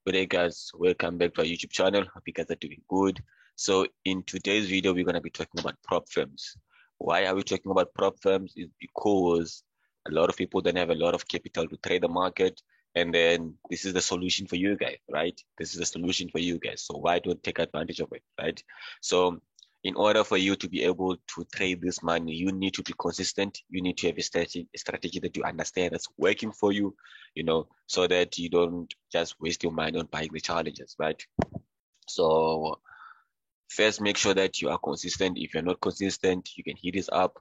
Good day, guys. Welcome back to our YouTube channel. Hope you guys are doing good. So in today's video, we're going to be talking about prop firms. Why are we talking about prop firms? Is because a lot of people don't have a lot of capital to trade the market. And then this is the solution for you guys, right? This is the solution for you guys. So why don't take advantage of it, right? So in order for you to be able to trade this money, you need to be consistent. You need to have a strategy that you understand that's working for you, so that you don't just waste your mind on buying the challenges, right? So first, make sure that you are consistent. If you're not consistent, you can hit us up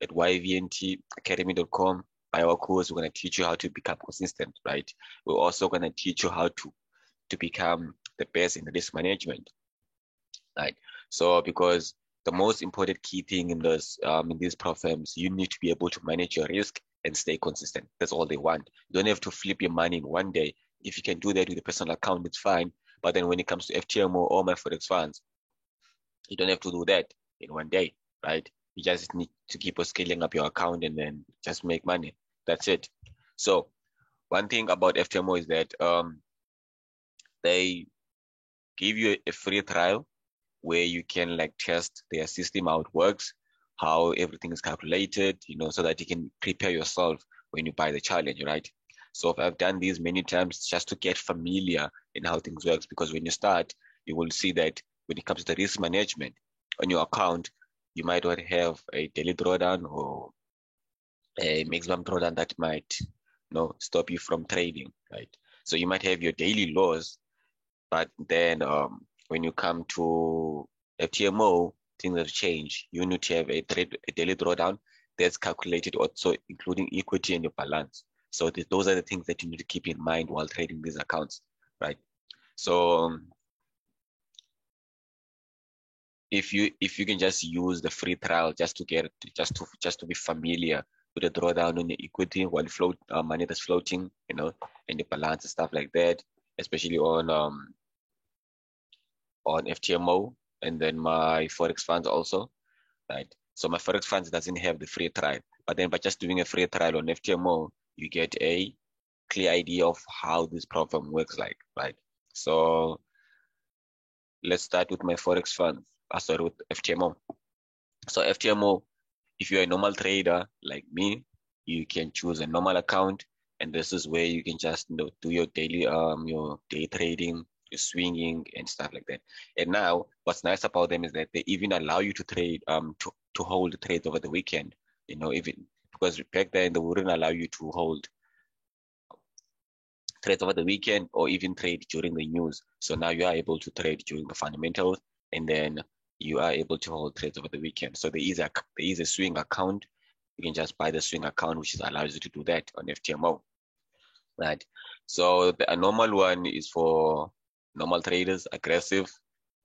at yvntacademy.com. By our course, we're going to teach you how to become consistent, right? We're also going to teach you how to become the best in risk management, right? So because the most important key thing in these prop firms, you need to be able to manage your risk and stay consistent. That's all they want. You don't have to flip your money in one day. If you can do that with a personal account, it's fine. But then when it comes to FTMO or my Forex funds, you don't have to do that in one day, right? You just need to keep on scaling up your account and then just make money. That's it. So one thing about FTMO is that they give you a free trial where you can like test their system, how it works, how everything is calculated, so that you can prepare yourself when you buy the challenge, right? So I've done these many times just to get familiar in how things works, because when you start, you will see that when it comes to the risk management on your account, you might not have a daily drawdown or a maximum drawdown that might stop you from trading, right? So you might have your daily loss, but then when you come to FTMO, things have changed. You need to have a daily drawdown that's calculated also including equity and your balance. So those are the things that you need to keep in mind while trading these accounts, right? So if you can just use the free trial just to be familiar with the drawdown on your equity while money that's floating, and the balance and stuff like that, especially on FTMO, and then my Forex funds also, right? So my Forex funds doesn't have the free trial, but then by just doing a free trial on FTMO, you get a clear idea of how this problem works like, right? So let's start with my Forex funds. Sorry, with FTMO. So FTMO, if you're a normal trader like me, you can choose a normal account, and this is where you can just do your daily your day trading, your swinging and stuff like that. And now what's nice about them is that they even allow you to trade to hold trades over the weekend, even because back then they wouldn't allow you to hold trades over the weekend or even trade during the news. So now you are able to trade during the fundamentals, and then you are able to hold trades over the weekend. So there is a swing account. You can just buy the swing account, which allows you to do that on FTMO, right? So a normal one is for normal traders, aggressive,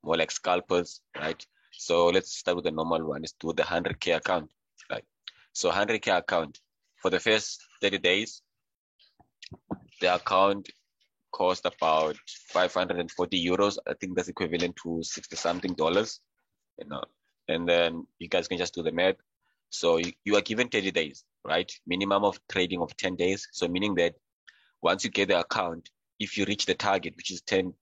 more like scalpers, right? So let's start with the normal one. Let's do the 100K account, right? So 100K account, for the first 30 days, the account cost about 540 euros. I think that's equivalent to 60 something dollars, and then you guys can just do the math. So you are given 30 days, right? Minimum of trading of 10 days. So meaning that once you get the account, if you reach the target, which is 10%,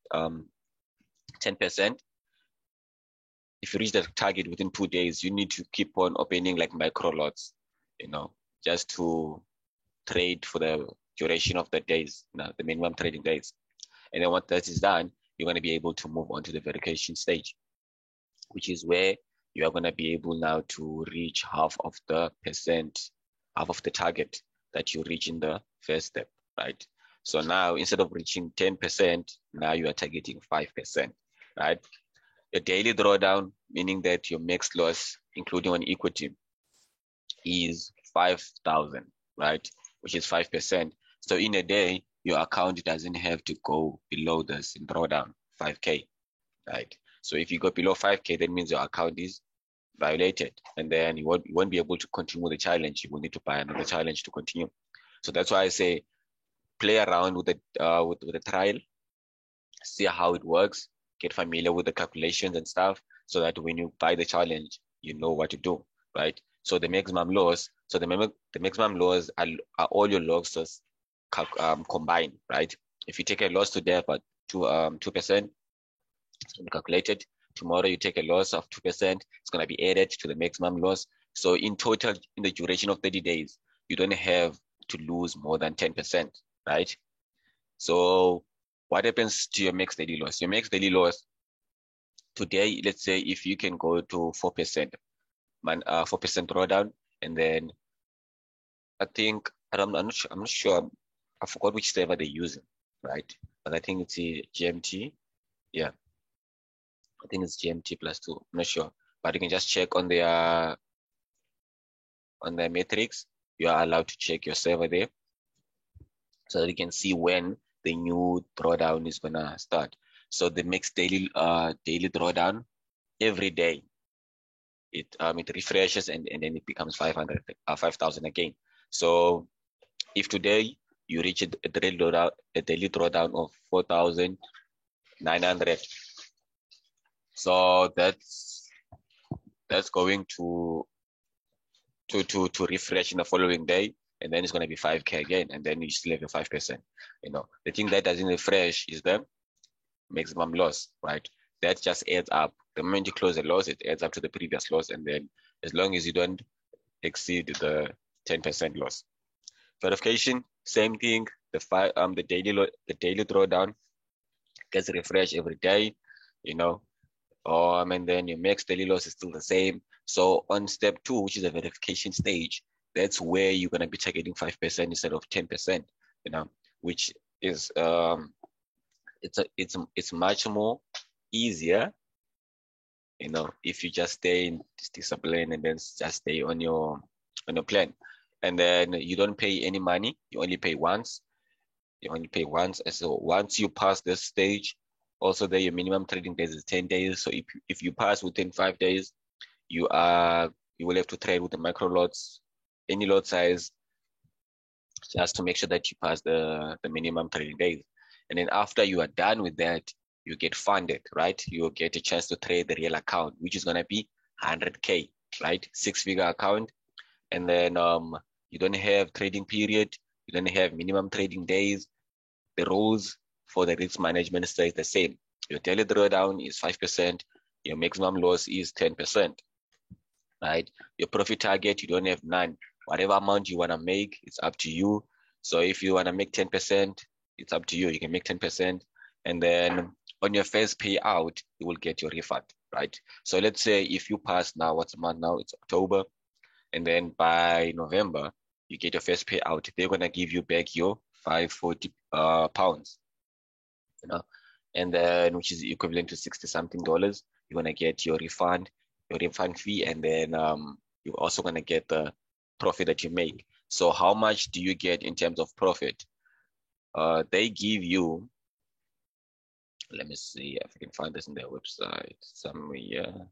if you reach the target within 2 days, you need to keep on opening like micro lots, just to trade for the duration of the days, the minimum trading days. And then once that is done, you're going to be able to move on to the verification stage, which is where you are going to be able now to reach half of the target that you reach in the first step, right? So now instead of reaching 10%, now you are targeting 5%, right? The daily drawdown, meaning that your max loss, including on equity, is 5,000, right? Which is 5%. So in a day, your account doesn't have to go below this in drawdown, 5K, right? So if you go below 5K, that means your account is violated, and then you won't be able to continue the challenge. You will need to buy another challenge to continue. So that's why I say play around with the trial, see how it works, get familiar with the calculations and stuff, so that when you buy the challenge, you know what to do, right? So the maximum loss, the maximum loss are all your losses combined, right? If you take a loss today, but to 2%. It's going to be calculated. Tomorrow you take a loss of 2%. It's going to be added to the maximum loss. So in total, in the duration of 30 days, you don't have to lose more than 10%, right? So what happens to your max daily loss? Your max daily loss today, let's say if you can go to 4%, 4% drawdown, and then I think I'm not sure. I forgot which server they're using, right? But I think it's a GMT. Yeah, I think it's GMT +2. I'm not sure, but you can just check on their metrics. You are allowed to check your server there, so that you can see when the new drawdown is gonna start. So the next daily drawdown every day, it refreshes and then it becomes 5,000 again. So if today you reach a daily drawdown of 4,900, so that's going to refresh in the following day, and then it's going to be 5K again, and then you still have your 5%. The thing that doesn't refresh is the maximum loss, right? That just adds up. The moment you close the loss, it adds up to the previous loss, and then as long as you don't exceed the 10% loss. Verification, same thing. The daily drawdown gets refreshed every day, and then your max daily loss is still the same. So on step 2, which is a verification stage, that's where you're going to be targeting 5% instead of 10%, which is it's much more easier, if you just stay in discipline and then just stay on your plan. And then you don't pay any money, you only pay once. And so once you pass this stage, also there your minimum trading days is 10 days. So if you pass within 5 days, you will have to trade with the micro lots, any lot size, just to make sure that you pass the minimum trading days. And then after you are done with that, you get funded, right? You get a chance to trade the real account, which is going to be 100K, right? 6-figure account. And then you don't have trading period. You don't have minimum trading days. The rules for the risk management stays the same. Your daily drawdown is 5%. Your maximum loss is 10%, right? Your profit target, you don't have none. Whatever amount you want to make, it's up to you. So if you want to make 10%, it's up to you. You can make 10%. And then on your first payout, you will get your refund, right? So let's say if you pass now, what's the month now? It's October. And then by November, you get your first payout. They're going to give you back your 540 pounds, and then which is equivalent to $60-something. You're going to get your refund fee, and then you're also going to get the profit that you make. So how much do you get in terms of profit? They give you, let me see if I can find this in their website somewhere.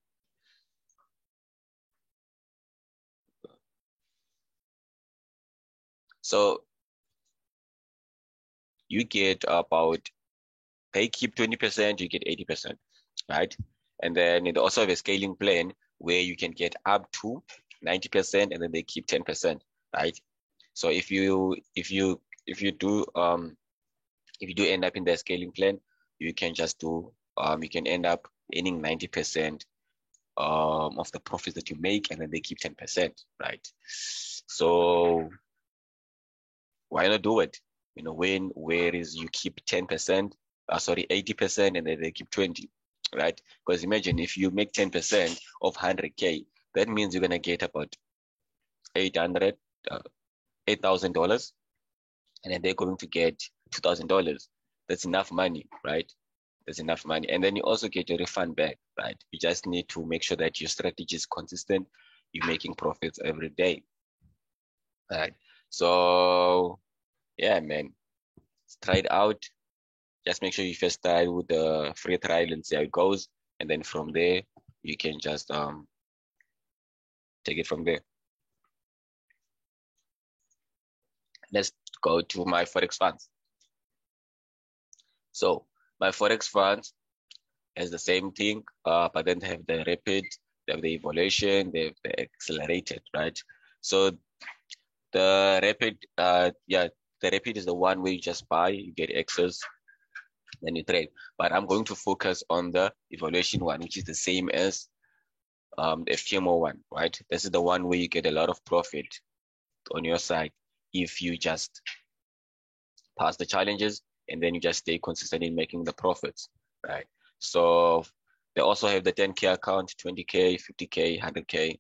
So you get about, they keep 20%, you get 80%, right? And then they also have a scaling plan where you can get up to 90%, and then they keep 10%, right? So if you do end up in the scaling plan, you can just do you can end up earning 90% of the profits that you make, and then they keep 10%, right? So why not do it? Whereas you keep 10%, 80%, and then they keep 20, right? Because imagine if you make 10% of 100K, that means you're gonna get about $8,000, and then they're going to get $2,000. That's enough money, right? That's enough money. And then you also get your refund back, right? You just need to make sure that your strategy is consistent. You're making profits every day, right? So yeah, man, try it out. Just make sure you first start with the free trial and see how it goes. And then from there, you can just take it from there. Let's go to my Forex funds. So my Forex funds has the same thing, but then they have the rapid, they have the evaluation, they have the accelerated, right? So the rapid, the rapid is the one where you just buy, you get access. then you trade. But I'm going to focus on the evaluation one, which is the same as the FTMO one, right? This is the one where you get a lot of profit on your side if you just pass the challenges and then you just stay consistent in making the profits, right? So they also have the 10K account, 20K, 50K, 100K,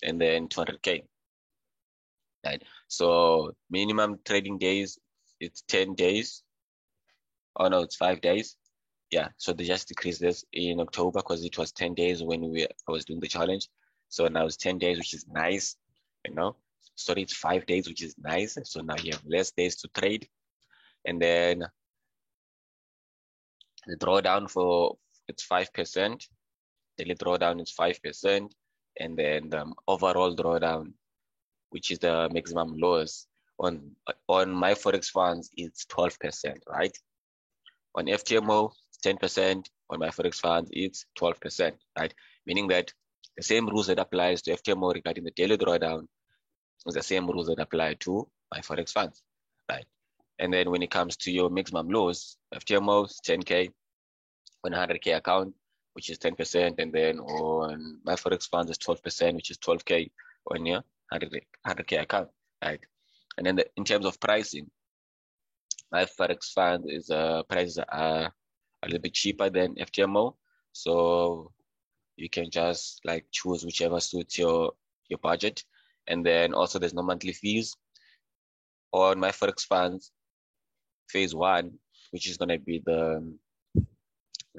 and then 200K, right? So minimum trading days, it's 10 days. Oh no, it's 5 days. Yeah, so they just decreased this in October because it was 10 days when I was doing the challenge. So now it's 10 days, which is nice, you know. Sorry, it's 5 days, which is nice. So now you have less days to trade. And then the drawdown for it's 5%. Daily drawdown is 5%. And then the overall drawdown, which is the maximum loss on my Forex funds, it's 12%, right? On FTMO, 10%. On my Forex funds, it's 12%, right? Meaning that the same rules that applies to FTMO regarding the daily drawdown is the same rules that apply to my Forex funds, right? And then when it comes to your maximum loss, FTMO is 10K on 100K account, which is 10%. And then on my Forex funds is 12%, which is 12K on your 100K account, right? And then in terms of pricing, my Forex fund is prices are a little bit cheaper than FTMO. So you can just like choose whichever suits your budget. And then also there's no monthly fees. On my Forex funds, phase one, which is gonna be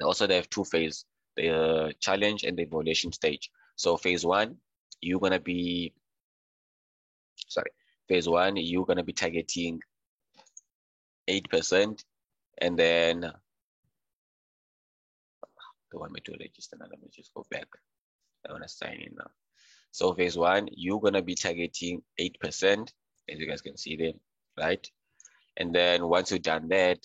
also they have two phases, the challenge and the evaluation stage. So phase one, you're gonna be targeting 8%, and then they want me to register now. Let me just go back. I want to sign in now. So phase one, you're gonna be targeting 8%, as you guys can see there, right? And then once you've done that,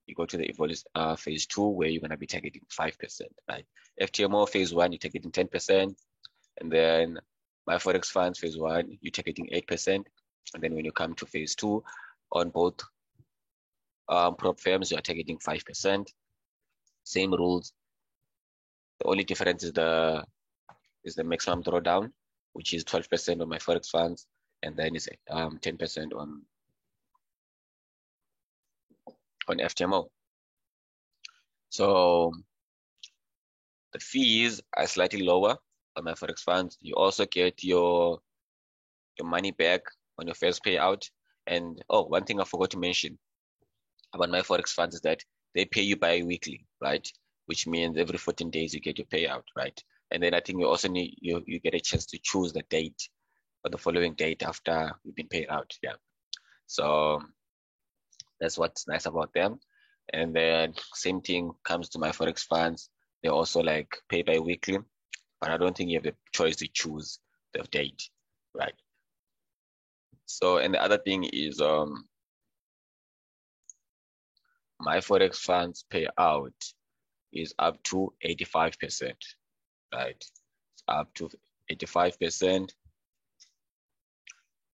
you go to the phase two, where you're gonna be targeting 5%, right? FTMO phase one, you're targeting 10%, and then my Forex funds phase one, you're targeting 8%, and then when you come to phase two, on both prop firms, you are targeting 5%. Same rules. The only difference is the maximum drawdown, which is 12% on my Forex funds, and then it's 10% on FTMO. So the fees are slightly lower on my Forex funds. You also get your money back on your first payout. And one thing I forgot to mention about my Forex funds is that they pay you bi-weekly, right? Which means every 14 days you get your payout, right? And then I think you also you get a chance to choose the date or the following date after you've been paid out. Yeah. So that's what's nice about them. And then same thing comes to my Forex funds. They also like pay bi-weekly, but I don't think you have the choice to choose the date, right? So, and the other thing is my Forex funds payout is up to 85%, right? It's up to 85%.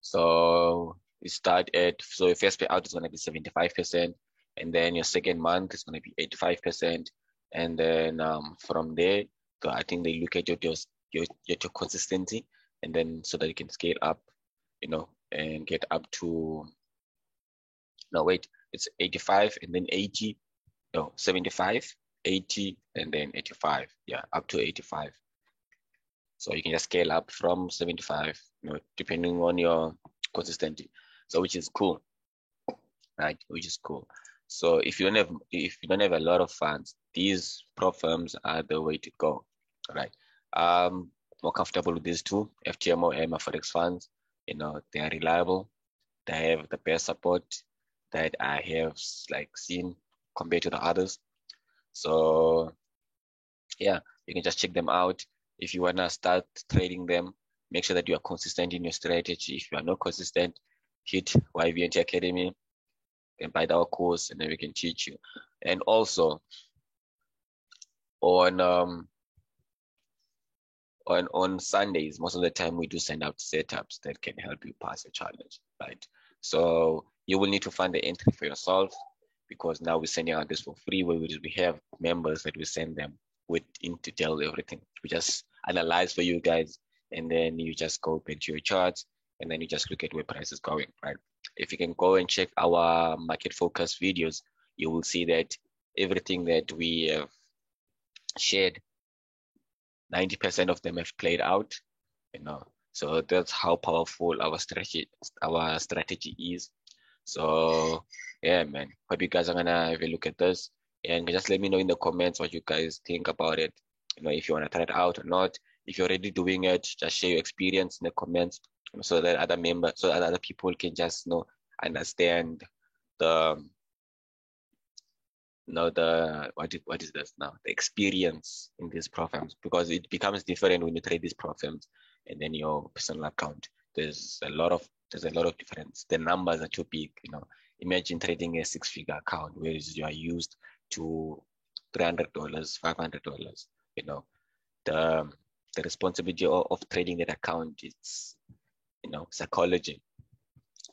So you start at, so your first payout is going to be 75%, and then your second month is going to be 85%, and then from there, so I think they look at your consistency, and then so that you can scale up, and get up to. No, wait, it's 85 and then 80, no, 75, 80, and then 85. Yeah, up to 85. So you can just scale up from 75, depending on your consistency. So which is cool, right? Which is cool. So if you don't have a lot of funds, these prop firms are the way to go, right? More comfortable with these two, FTMO and my Forex funds. They are reliable. They have the best support that I have seen compared to the others. So yeah, you can just check them out. If you wanna start trading them, make sure that you are consistent in your strategy. If you are not consistent, hit YVNT Academy and buy our course, and then we can teach you. And also on Sundays, most of the time we do send out setups that can help you pass a challenge, right? So you will need to find the entry for yourself. because now we're sending out this for free, where we have members that we send them with in detail everything. We just analyze for you guys, and then you just go into your charts, and then you just look at where price is going, right? If you can go and check our market focus videos, you will see that everything that we have shared, 90% of them have played out, you know. So that's how powerful our strategy is. So yeah, man. Hope you guys are gonna have a look at this, and just let me know in the comments what you guys think about it. You know, if you wanna try it out or not. If you're already doing it, just share your experience in the comments, so that other people can just understand the what is this now, the experience in these programs, because it becomes different when you trade these programs and then your personal account. There's a lot of difference. The numbers are too big, you know. Imagine trading a 6-figure account, whereas you are used to $300, $500. You know, the responsibility of trading that account, it's, you know, psychology.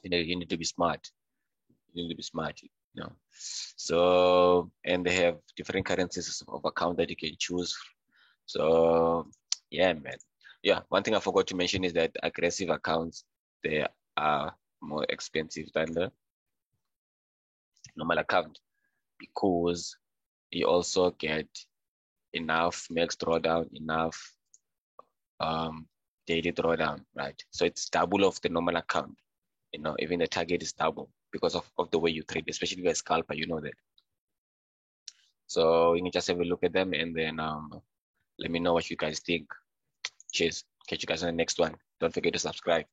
You need to be smart. You need to be smart, you know. So, and they have different currencies of account that you can choose. So yeah, man. Yeah, one thing I forgot to mention is that aggressive accounts, they are more expensive than the normal account, because you also get enough max drawdown, enough daily drawdown, right? So it's double of the normal account. You know, even the target is double because of the way you trade, especially if you're a scalper, you know that. So you can just have a look at them, and then let me know what you guys think. Cheers. Catch you guys on the next one. Don't forget to subscribe.